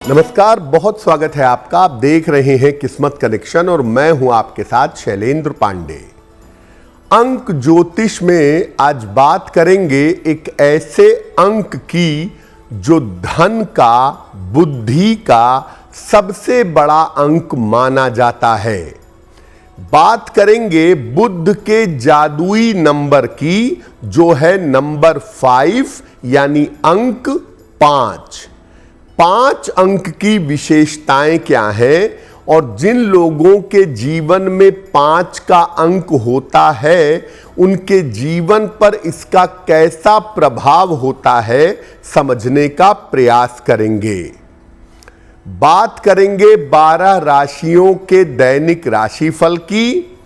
नमस्कार, बहुत स्वागत है आपका। आप देख रहे हैं किस्मत कनेक्शन और मैं हूं आपके साथ शैलेंद्र पांडे। अंक ज्योतिष में आज बात करेंगे एक ऐसे अंक की जो धन का, बुद्धि का सबसे बड़ा अंक माना जाता है। बात करेंगे बुध के जादुई नंबर की, जो है नंबर 5 यानी अंक 5। 5 अंक की विशेषताएं क्या हैं और जिन लोगों के जीवन में 5 का अंक होता है उनके जीवन पर इसका कैसा प्रभाव होता है समझने का प्रयास करेंगे। बात करेंगे 12 राशियों के दैनिक राशिफल की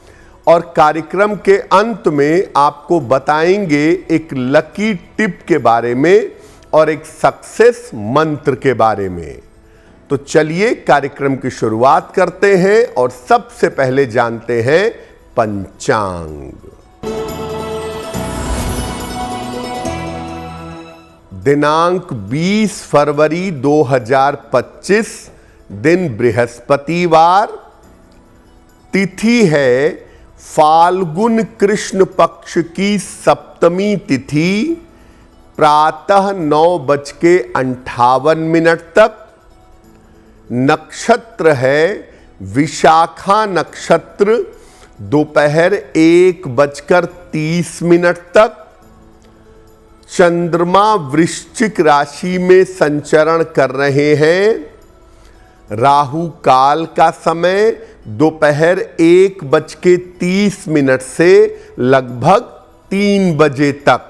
और कार्यक्रम के अंत में आपको बताएंगे एक लकी टिप के बारे में और एक सक्सेस मंत्र के बारे में। तो चलिए कार्यक्रम की शुरुआत करते हैं और सबसे पहले जानते हैं पंचांग। दिनांक 20 फरवरी 2025, दिन बृहस्पतिवार, तिथि है फाल्गुन कृष्ण पक्ष की सप्तमी तिथि, प्रातः 9:58 तक। नक्षत्र है विशाखा नक्षत्र, दोपहर 1:30 तक। चंद्रमा वृश्चिक राशि में संचरण कर रहे हैं। राहु काल का समय दोपहर 1:30 से लगभग 3 बजे तक।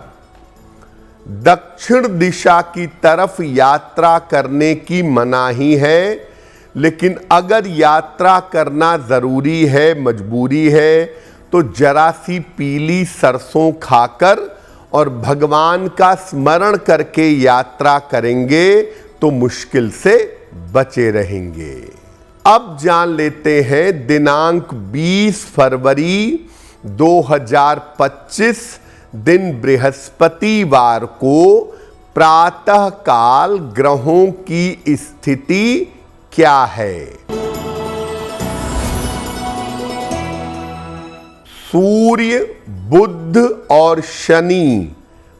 दक्षिण दिशा की तरफ यात्रा करने की मनाही है, लेकिन अगर यात्रा करना जरूरी है, मजबूरी है, तो जरा सी पीली सरसों खाकर और भगवान का स्मरण करके यात्रा करेंगे तो मुश्किल से बचे रहेंगे। अब जान लेते हैं दिनांक 20 फरवरी 2025, दिन बृहस्पतिवार को प्रातः काल ग्रहों की स्थिति क्या है। सूर्य, बुध और शनि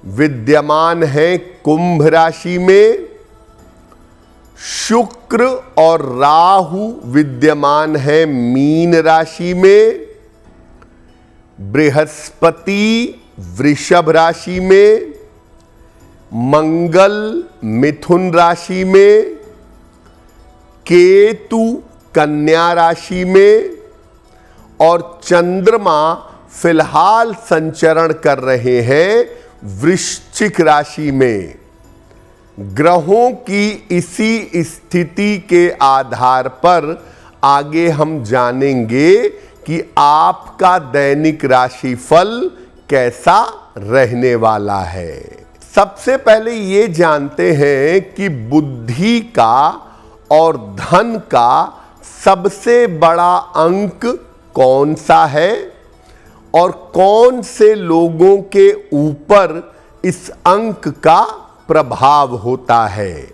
विद्यमान हैं कुंभ राशि में। शुक्र और राहु विद्यमान है मीन राशि में। बृहस्पति वृषभ राशि में, मंगल मिथुन राशि में, केतु कन्या राशि में और चंद्रमा फिलहाल संचरण कर रहे हैं वृश्चिक राशि में। ग्रहों की इसी स्थिति के आधार पर आगे हम जानेंगे कि आपका दैनिक राशिफल कैसा रहने वाला है। सबसे पहले ये जानते हैं कि बुद्धि का और धन का सबसे बड़ा अंक कौन सा है और कौन से लोगों के ऊपर इस अंक का प्रभाव होता है।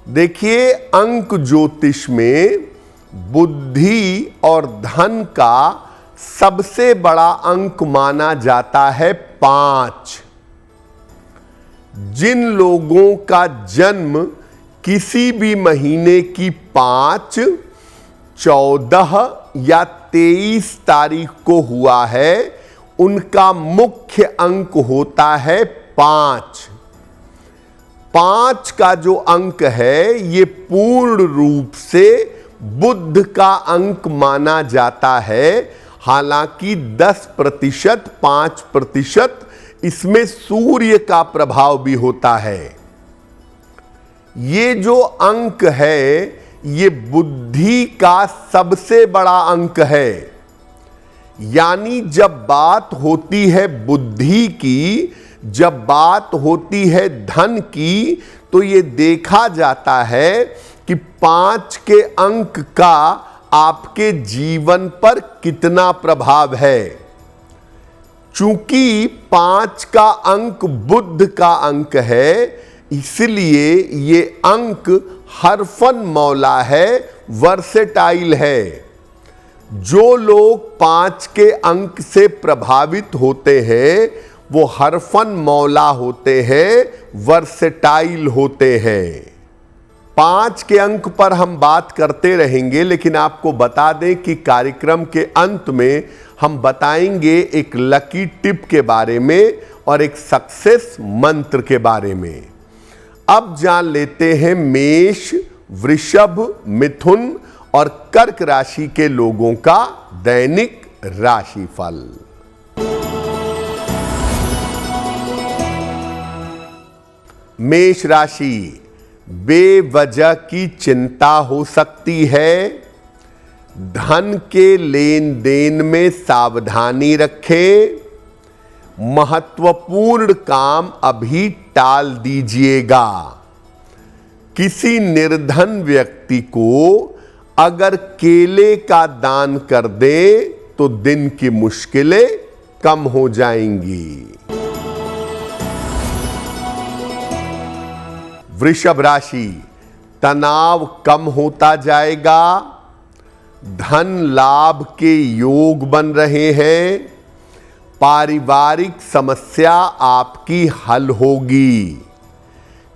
देखिए, अंक ज्योतिष में बुद्धि और धन का सबसे बड़ा अंक माना जाता है 5। जिन लोगों का जन्म किसी भी महीने की 5, 14 या 23 तारीख को हुआ है, उनका मुख्य अंक होता है 5। 5 का जो अंक है ये पूर्ण रूप से बुध का अंक माना जाता है। हालांकि 10%, 5% इसमें सूर्य का प्रभाव भी होता है। ये जो अंक है ये बुद्धि का सबसे बड़ा अंक है। यानी जब बात होती है बुद्धि की, जब बात होती है धन की, तो ये देखा जाता है कि 5 के अंक का आपके जीवन पर कितना प्रभाव है। चूंकि 5 का अंक बुध का अंक है, इसलिए ये अंक हरफन मौला है, वर्सेटाइल है। जो लोग 5 के अंक से प्रभावित होते हैं वो हरफन मौला होते हैं, वर्सेटाइल होते हैं। 5 के अंक पर हम बात करते रहेंगे, लेकिन आपको बता दें कि कार्यक्रम के अंत में हम बताएंगे एक लकी टिप के बारे में और एक सक्सेस मंत्र के बारे में। अब जान लेते हैं मेष, वृषभ, मिथुन और कर्क राशि के लोगों का दैनिक राशिफल। मेष राशि, बेवजह की चिंता हो सकती है। धन के लेन देन में सावधानी रखें। महत्वपूर्ण काम अभी टाल दीजिएगा। किसी निर्धन व्यक्ति को अगर केले का दान कर दें तो दिन की मुश्किलें कम हो जाएंगी। वृषभ राशि, तनाव कम होता जाएगा। धन लाभ के योग बन रहे हैं। पारिवारिक समस्या आपकी हल होगी।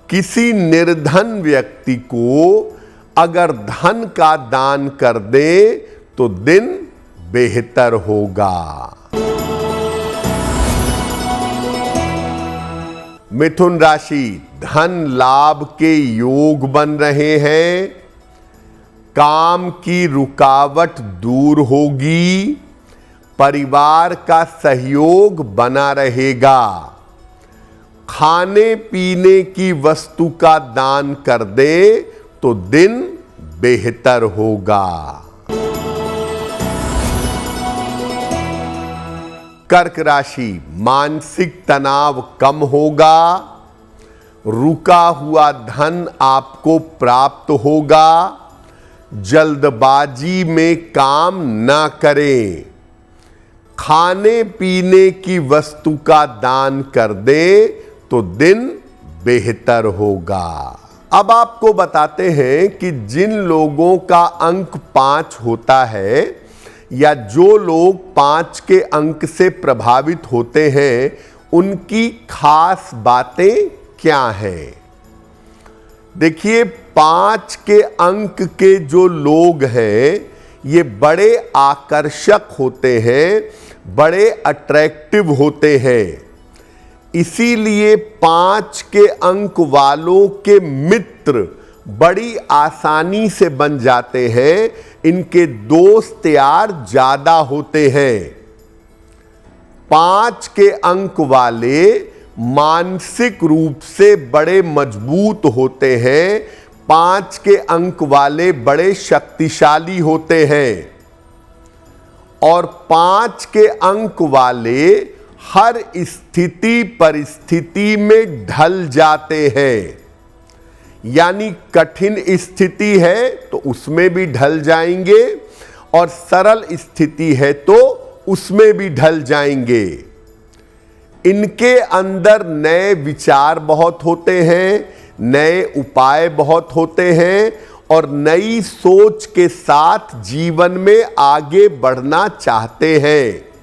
किसी निर्धन व्यक्ति को अगर धन का दान कर दे तो दिन बेहतर होगा। मिथुन राशि, धन लाभ के योग बन रहे हैं। काम की रुकावट दूर होगी। परिवार का सहयोग बना रहेगा। खाने पीने की वस्तु का दान कर दे तो दिन बेहतर होगा। कर्क राशि, मानसिक तनाव कम होगा। रुका हुआ धन आपको प्राप्त होगा। जल्दबाजी में काम ना करें। खाने पीने की वस्तु का दान कर दे तो दिन बेहतर होगा। अब आपको बताते हैं कि जिन लोगों का अंक 5 होता है या जो लोग 5 के अंक से प्रभावित होते हैं उनकी खास बातें क्या हैं। देखिए, 5 के अंक के जो लोग हैं ये बड़े आकर्षक होते हैं, बड़े अट्रैक्टिव होते हैं। इसीलिए 5 के अंक वालों के मित्र बड़ी आसानी से बन जाते हैं। इनके दोस्त यार ज्यादा होते हैं। 5 के अंक वाले मानसिक रूप से बड़े मजबूत होते हैं। 5 के अंक वाले बड़े शक्तिशाली होते हैं और 5 के अंक वाले हर स्थिति परिस्थिति में ढल जाते हैं। यानी कठिन स्थिति है तो उसमें भी ढल जाएंगे और सरल स्थिति है तो उसमें भी ढल जाएंगे। इनके अंदर नए विचार बहुत होते हैं, नए उपाय बहुत होते हैं और नई सोच के साथ जीवन में आगे बढ़ना चाहते हैं।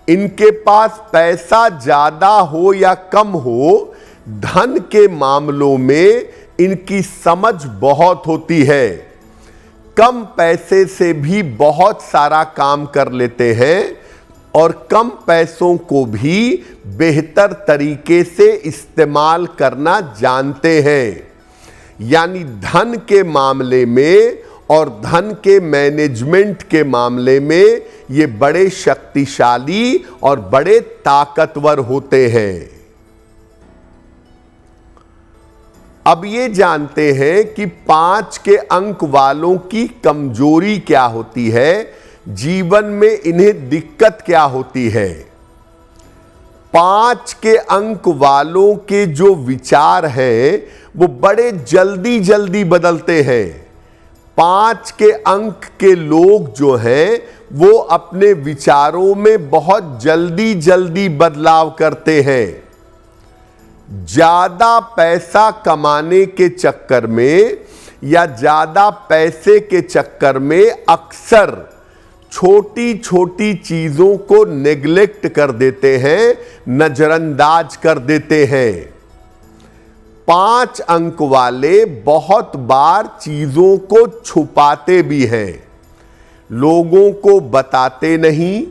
इनके पास पैसा ज्यादा हो या कम हो, धन के मामलों में इनकी समझ बहुत होती है। कम पैसे से भी बहुत सारा काम कर लेते हैं और कम पैसों को भी बेहतर तरीके से इस्तेमाल करना जानते हैं। यानी धन के मामले में और धन के मैनेजमेंट के मामले में ये बड़े शक्तिशाली और बड़े ताकतवर होते हैं। अब ये जानते हैं कि 5 के अंक वालों की कमजोरी क्या होती है, जीवन में इन्हें दिक्कत क्या होती है। 5 के अंक वालों के जो विचार हैं वो बड़े जल्दी जल्दी बदलते हैं। 5 के अंक के लोग जो हैं वो अपने विचारों में बहुत जल्दी जल्दी बदलाव करते हैं। ज्यादा पैसा कमाने के चक्कर में या ज्यादा पैसे के चक्कर में अक्सर छोटी छोटी चीजों को नेग्लेक्ट कर देते हैं, नजरअंदाज कर देते हैं। 5 अंक वाले बहुत बार चीजों को छुपाते भी हैं, लोगों को बताते नहीं,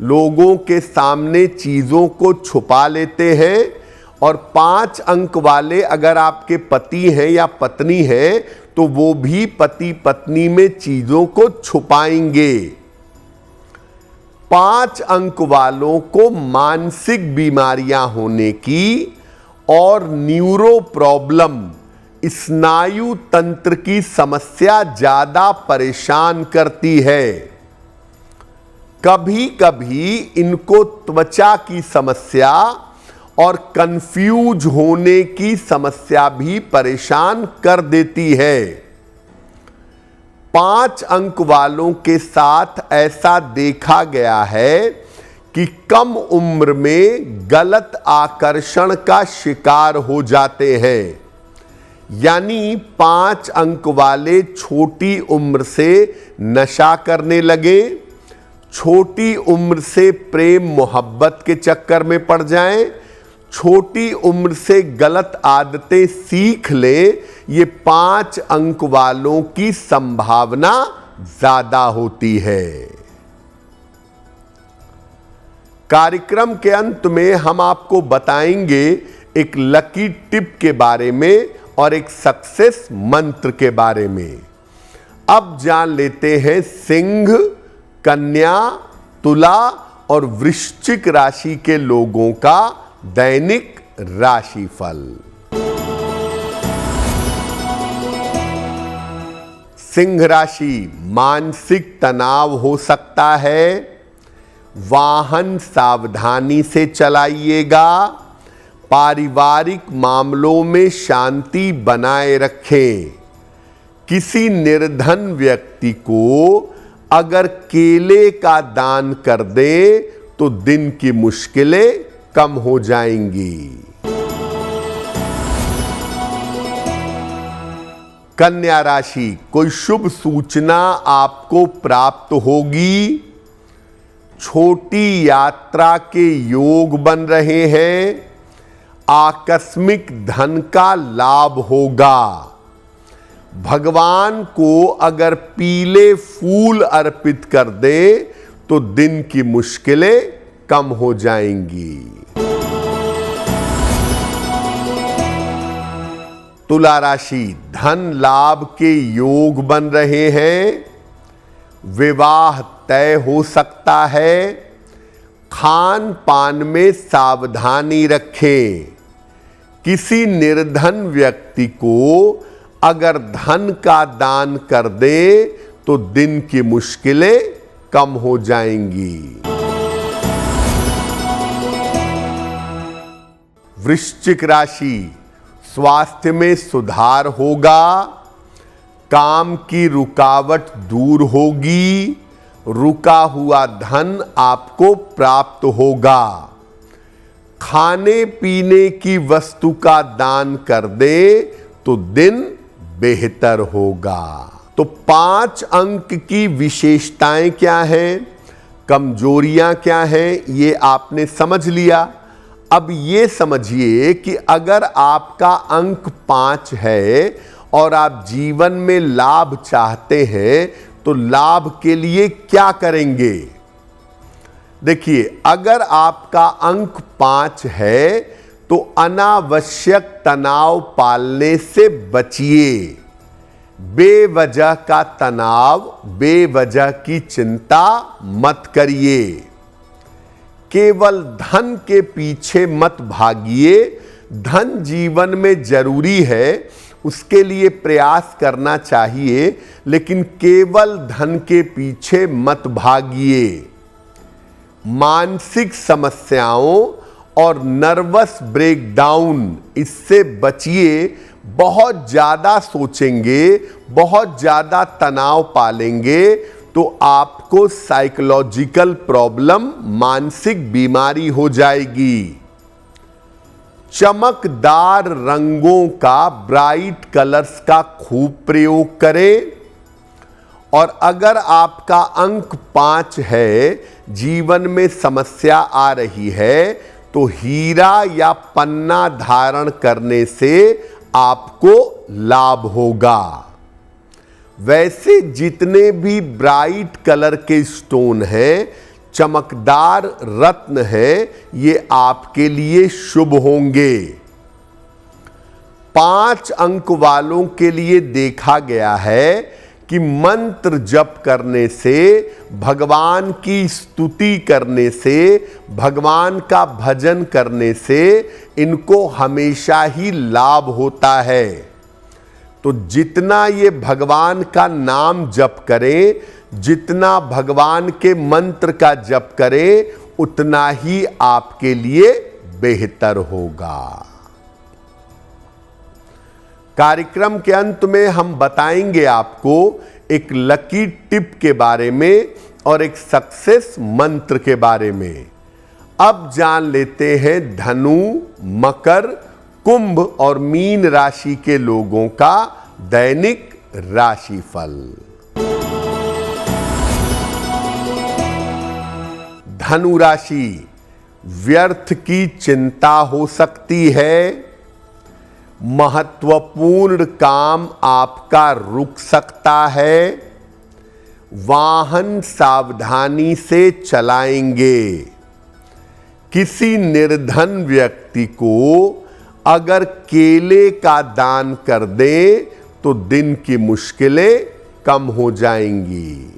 लोगों के सामने चीजों को छुपा लेते हैं। और 5 अंक वाले अगर आपके पति हैं या पत्नी हैं तो वो भी पति पत्नी में चीजों को छुपाएंगे। 5 अंक वालों को मानसिक बीमारियां होने की और न्यूरो प्रॉब्लम, स्नायु तंत्र की समस्या ज्यादा परेशान करती है। कभी कभी इनको त्वचा की समस्या और कंफ्यूज होने की समस्या भी परेशान कर देती है। 5 अंक वालों के साथ ऐसा देखा गया है कि कम उम्र में गलत आकर्षण का शिकार हो जाते हैं। यानी 5 अंक वाले छोटी उम्र से नशा करने लगे, छोटी उम्र से प्रेम मोहब्बत के चक्कर में पड़ जाएं, छोटी उम्र से गलत आदतें सीख ले, ये 5 अंक वालों की संभावना ज्यादा होती है। कार्यक्रम के अंत में हम आपको बताएंगे एक लकी टिप के बारे में और एक सक्सेस मंत्र के बारे में। अब जान लेते हैं सिंह, कन्या, तुला और वृश्चिक राशि के लोगों का दैनिक राशिफल। सिंह राशि, मानसिक तनाव हो सकता है, वाहन सावधानी से चलाइएगा, पारिवारिक मामलों में शांति बनाए रखें। किसी निर्धन व्यक्ति को अगर केले का दान कर दें तो दिन की मुश्किलें कम हो जाएंगी। कन्या राशि, कोई शुभ सूचना आपको प्राप्त होगी, छोटी यात्रा के योग बन रहे हैं, आकस्मिक धन का लाभ होगा। भगवान को अगर पीले फूल अर्पित कर दे तो दिन की मुश्किलें कम हो जाएंगी। तुला राशि, धन लाभ के योग बन रहे हैं, विवाह तय हो सकता है, खान पान में सावधानी रखें। किसी निर्धन व्यक्ति को अगर धन का दान कर दे तो दिन की मुश्किलें कम हो जाएंगी। वृश्चिक राशि, स्वास्थ्य में सुधार होगा, काम की रुकावट दूर होगी, रुका हुआ धन आपको प्राप्त होगा। खाने पीने की वस्तु का दान कर दे तो दिन बेहतर होगा। तो 5 अंक की विशेषताएं क्या हैं, कमजोरियां क्या हैं, ये आपने समझ लिया। अब ये समझिए कि अगर आपका अंक 5 है और आप जीवन में लाभ चाहते हैं तो लाभ के लिए क्या करेंगे। देखिए, अगर आपका अंक 5 है तो अनावश्यक तनाव पालने से बचिए। बेवजह का तनाव, बेवजह की चिंता मत करिए। केवल धन के पीछे मत भागिए। धन जीवन में जरूरी है, उसके लिए प्रयास करना चाहिए, लेकिन केवल धन के पीछे मत भागिए। मानसिक समस्याओं और नर्वस ब्रेकडाउन, इससे बचिए। बहुत ज़्यादा सोचेंगे, बहुत ज़्यादा तनाव पालेंगे तो आपको साइकोलॉजिकल प्रॉब्लम, मानसिक बीमारी हो जाएगी। चमकदार रंगों का, ब्राइट कलर्स का खूब प्रयोग करें। और अगर आपका अंक 5 है, जीवन में समस्या आ रही है, तो हीरा या पन्ना धारण करने से आपको लाभ होगा। वैसे जितने भी ब्राइट कलर के स्टोन हैं, चमकदार रत्न हैं, ये आपके लिए शुभ होंगे। 5 अंक वालों के लिए देखा गया है कि मंत्र जप करने से, भगवान की स्तुति करने से, भगवान का भजन करने से इनको हमेशा ही लाभ होता है। तो जितना ये भगवान का नाम जप करें, जितना भगवान के मंत्र का जप करें, उतना ही आपके लिए बेहतर होगा। कार्यक्रम के अंत में हम बताएंगे आपको एक लकी टिप के बारे में और एक सक्सेस मंत्र के बारे में। अब जान लेते हैं धनु, मकर, कुंभ और मीन राशि के लोगों का दैनिक राशिफल। धनु राशि, व्यर्थ की चिंता हो सकती है। महत्वपूर्ण काम आपका रुक सकता है। वाहन सावधानी से चलाएंगे। किसी निर्धन व्यक्ति को अगर केले का दान कर दें तो दिन की मुश्किलें कम हो जाएंगी।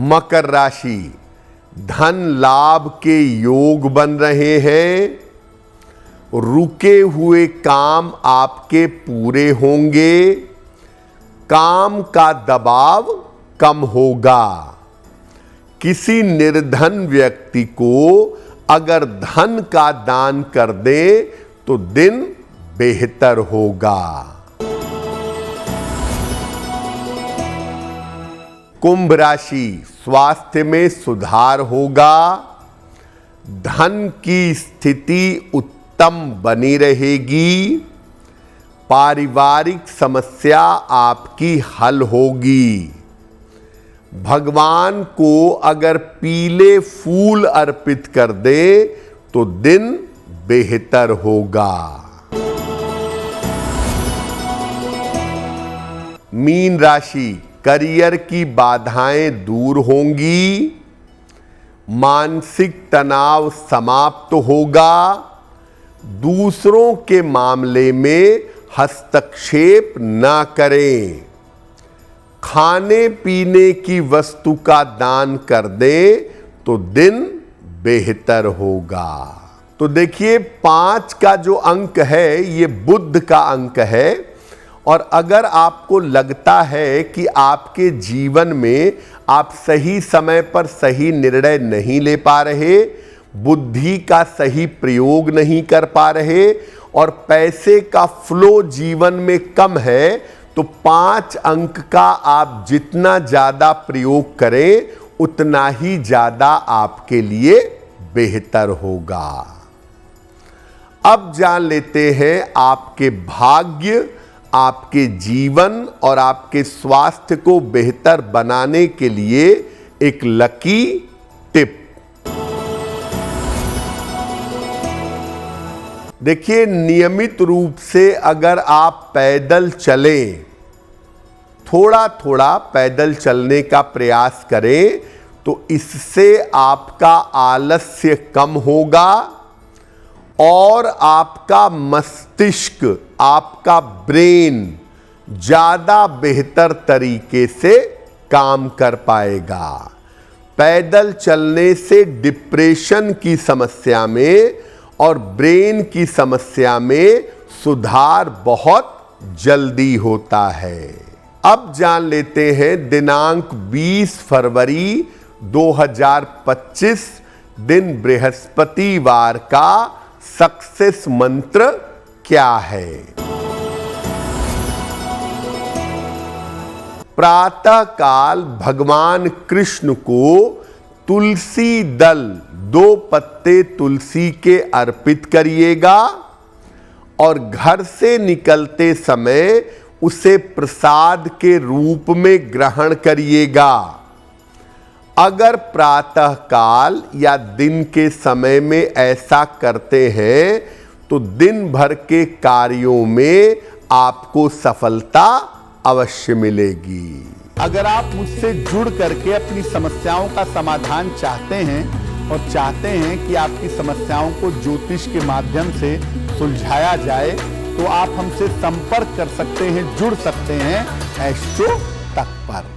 मकर राशि, धन लाभ के योग बन रहे हैं। रुके हुए काम आपके पूरे होंगे। काम का दबाव कम होगा। किसी निर्धन व्यक्ति को अगर धन का दान कर दे तो दिन बेहतर होगा। कुंभ राशि, स्वास्थ्य में सुधार होगा। धन की स्थिति उत्तम बनी रहेगी। पारिवारिक समस्या आपकी हल होगी। भगवान को अगर पीले फूल अर्पित कर दे तो दिन बेहतर होगा। मीन राशि, करियर की बाधाएं दूर होंगी। मानसिक तनाव समाप्त होगा। दूसरों के मामले में हस्तक्षेप न करें। खाने पीने की वस्तु का दान कर दें तो दिन बेहतर होगा। तो देखिए 5 का जो अंक है ये बुध का अंक है। और अगर आपको लगता है कि आपके जीवन में आप सही समय पर सही निर्णय नहीं ले पा रहे, बुद्धि का सही प्रयोग नहीं कर पा रहे और पैसे का फ्लो जीवन में कम है, तो 5 अंक का आप जितना ज्यादा प्रयोग करें उतना ही ज्यादा आपके लिए बेहतर होगा। अब जान लेते हैं आपके भाग्य, आपके जीवन और आपके स्वास्थ्य को बेहतर बनाने के लिए एक लकी टिप। देखिए, नियमित रूप से अगर आप पैदल चलें, थोड़ा थोड़ा पैदल चलने का प्रयास करें, तो इससे आपका आलस्य कम होगा और आपका मस्तिष्क, आपका ब्रेन ज्यादा बेहतर तरीके से काम कर पाएगा। पैदल चलने से डिप्रेशन की समस्या में और ब्रेन की समस्या में सुधार बहुत जल्दी होता है। अब जान लेते हैं दिनांक 20 फरवरी 2025 दिन बृहस्पतिवार का सक्सेस मंत्र क्या है। प्रातः काल भगवान कृष्ण को तुलसी दल 2 पत्ते तुलसी के अर्पित करिएगा और घर से निकलते समय उसे प्रसाद के रूप में ग्रहण करिएगा। अगर प्रातः काल या दिन के समय में ऐसा करते हैं तो दिन भर के कार्यों में आपको सफलता अवश्य मिलेगी। अगर आप मुझसे जुड़ करके अपनी समस्याओं का समाधान चाहते हैं और चाहते हैं कि आपकी समस्याओं को ज्योतिष के माध्यम से सुलझाया जाए, तो आप हमसे संपर्क कर सकते हैं, जुड़ सकते हैं एस्ट्रो तक पर।